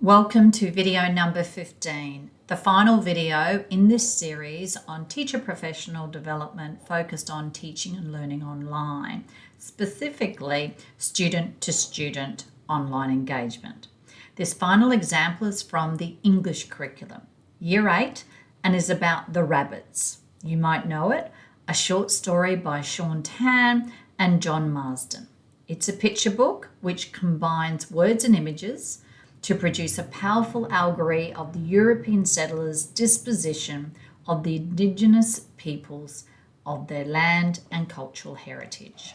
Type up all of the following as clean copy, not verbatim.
Welcome to video number 15, the final video in this series on teacher professional development focused on teaching and learning online, specifically student-to-student online engagement. This final example is from the English curriculum, Year 8, and is about the rabbits. You might know it, a short story by Sean Tan and John Marsden. It's a picture book which combines words and images to produce a powerful allegory of the European settlers' dispossession of the indigenous peoples of their land and cultural heritage.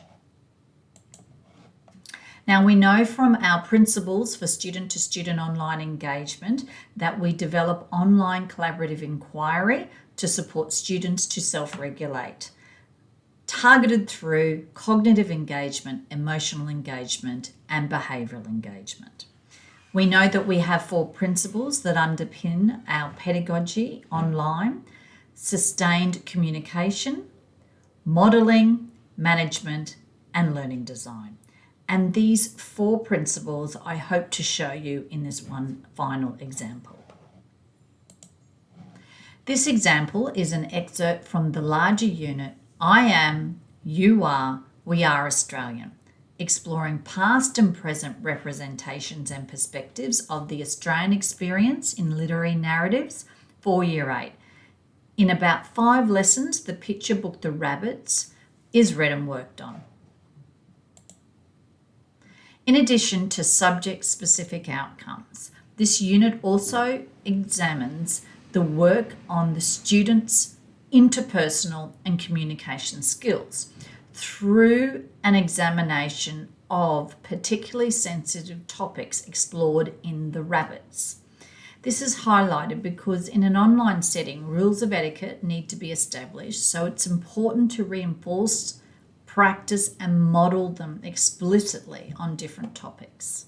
Now, we know from our principles for student-to-student online engagement that we develop online collaborative inquiry to support students to self-regulate, targeted through cognitive engagement, emotional engagement, and behavioural engagement. We know that we have 4 principles that underpin our pedagogy online: sustained communication, modelling, management, and learning design. And these 4 principles I hope to show you in this one final example. This example is an excerpt from the larger unit, I am, you are, we are Australian, exploring past and present representations and perspectives of the Australian experience in literary narratives for Year 8. In about 5 lessons, the picture book The Rabbits is read and worked on. In addition to subject-specific outcomes, this unit also examines the work on the students' interpersonal and communication skills through an examination of particularly sensitive topics explored in The Rabbits. This is highlighted because in an online setting, rules of etiquette need to be established, so it's important to reinforce, practice, and model them explicitly on different topics.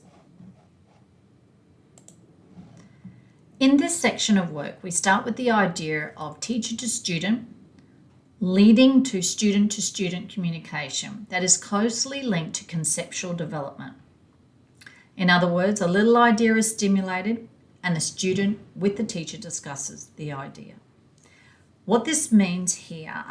In this section of work, we start with the idea of teacher to student, leading to student communication that is closely linked to conceptual development. In other words, a little idea is stimulated and the student with the teacher discusses the idea. What this means here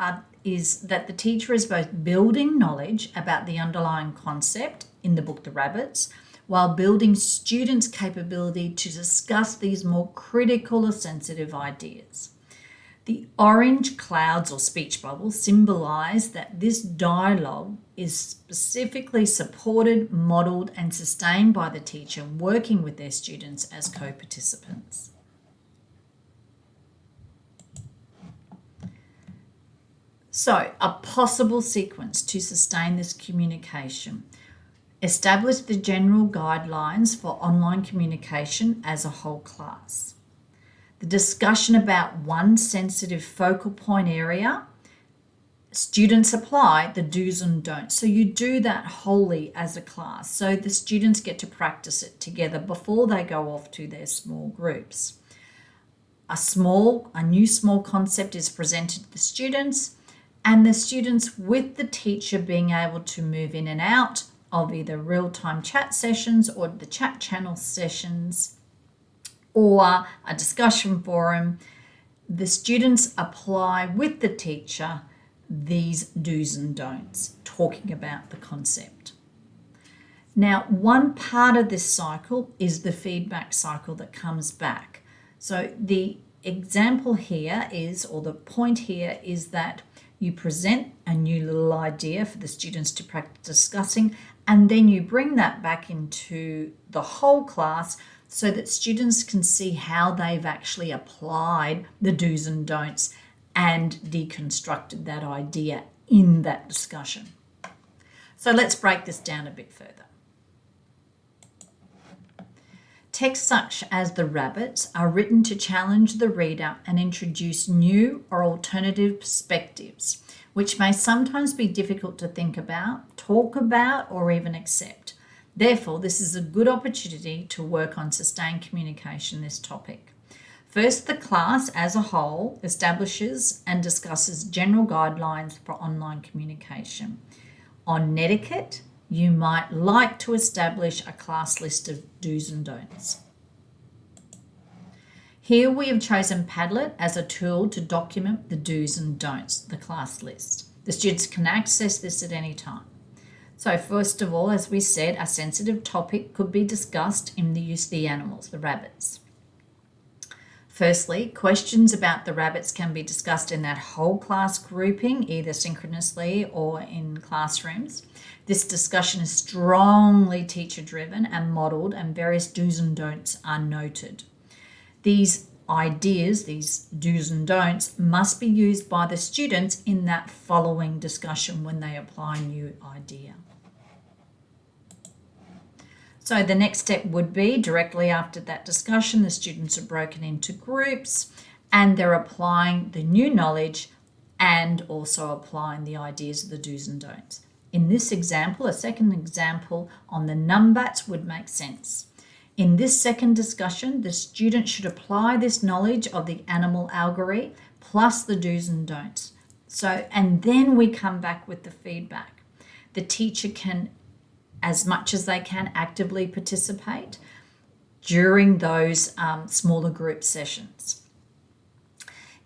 is that the teacher is both building knowledge about the underlying concept in the book The Rabbits, while building students' capability to discuss these more critical or sensitive ideas. The orange clouds or speech bubbles symbolize that this dialogue is specifically supported, modeled, and sustained by the teacher working with their students as co-participants. So, a possible sequence to sustain this communication: establish the general guidelines for online communication as a whole class. The discussion about one sensitive focal point area, students apply the do's and don'ts. So you do that wholly as a class, so the students get to practice it together before they go off to their small groups. A new small concept is presented to the students, and the students with the teacher being able to move in and out of either real-time chat sessions or the chat channel sessions or a discussion forum. The students apply with the teacher these do's and don'ts, talking about the concept. Now, one part of this cycle is the feedback cycle that comes back. So the example here is, or the point here is that you present a new little idea for the students to practice discussing, and then you bring that back into the whole class so that students can see how they've actually applied the do's and don'ts and deconstructed that idea in that discussion. So let's break this down a bit further. Texts such as The Rabbits are written to challenge the reader and introduce new or alternative perspectives, which may sometimes be difficult to think about, talk about, or even accept. Therefore, this is a good opportunity to work on sustained communication in this topic. First, the class as a whole establishes and discusses general guidelines for online communication. On netiquette, you might like to establish a class list of do's and don'ts. Here we have chosen Padlet as a tool to document the do's and don'ts, the class list. The students can access this at any time. So first of all, as we said, a sensitive topic could be discussed in the use of the animals, the rabbits. Firstly, questions about the rabbits can be discussed in that whole class grouping, either synchronously or in classrooms. This discussion is strongly teacher-driven and modelled, and various do's and don'ts are noted. These ideas, these do's and don'ts, must be used by the students in that following discussion when they apply a new idea. So the next step would be directly after that discussion, the students are broken into groups and they're applying the new knowledge and also applying the ideas of the do's and don'ts. In this example, a second example on the numbats would make sense. In this second discussion, the student should apply this knowledge of the animal allegory plus the do's and don'ts. And then we come back with the feedback. The teacher can, as much as they can, actively participate during those smaller group sessions.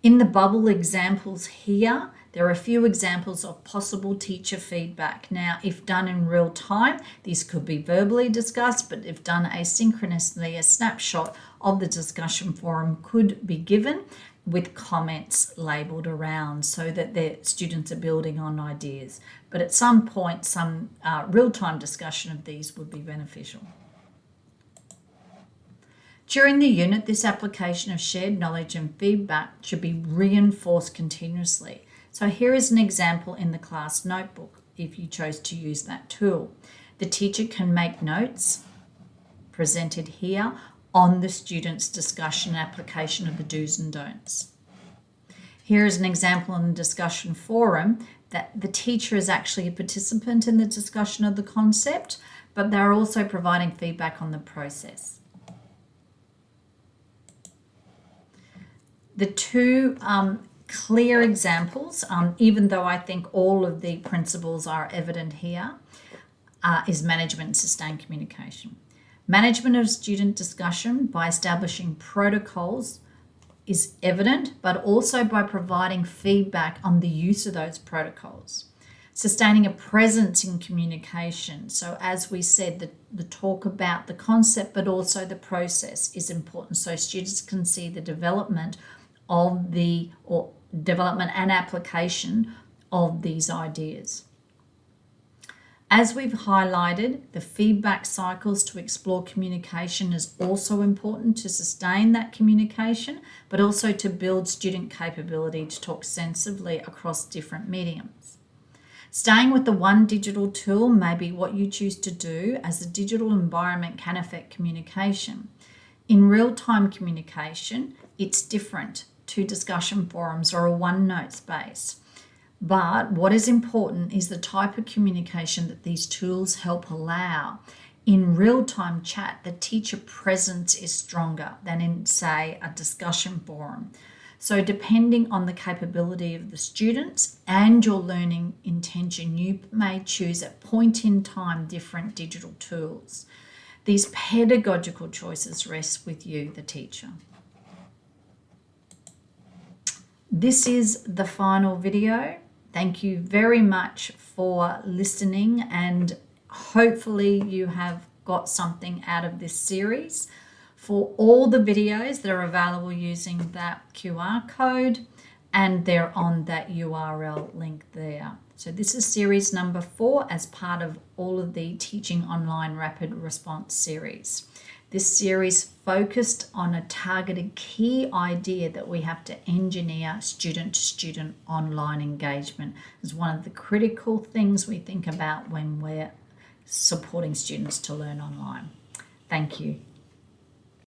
In the bubble examples here, there are a few examples of possible teacher feedback. Now, if done in real time, these could be verbally discussed, but if done asynchronously, a snapshot of the discussion forum could be given with comments labelled around so that the students are building on ideas. But at some point, some real-time discussion of these would be beneficial. During the unit, this application of shared knowledge and feedback should be reinforced continuously. So here is an example in the class notebook if you chose to use that tool. The teacher can make notes presented here on the students' discussion and application of the do's and don'ts. Here is an example in the discussion forum that the teacher is actually a participant in the discussion of the concept, but they're also providing feedback on the process. The two clear examples, even though I think all of the principles are evident here, is management and sustained communication. Management of student discussion by establishing protocols is evident, but also by providing feedback on the use of those protocols. Sustaining a presence in communication. So as we said, the talk about the concept, but also the process is important. So students can see the development and application of these ideas. As we've highlighted, the feedback cycles to explore communication is also important to sustain that communication, but also to build student capability to talk sensibly across different mediums. Staying with the one digital tool may be what you choose to do, as the digital environment can affect communication. In real-time communication, it's different to discussion forums or a OneNote space. But what is important is the type of communication that these tools help allow. In real-time chat, the teacher presence is stronger than in, say, a discussion forum. So depending on the capability of the students and your learning intention, you may choose at point in time different digital tools. These pedagogical choices rest with you, the teacher. This is the final video. Thank you very much for listening, and hopefully you have got something out of this series. For all the videos, they're available using that QR code, and they're on that URL link there. So this is series number 4 as part of all of the Teaching Online Rapid Response series. This series focused on a targeted key idea that we have to engineer student-to-student online engagement as one of the critical things we think about when we're supporting students to learn online. Thank you.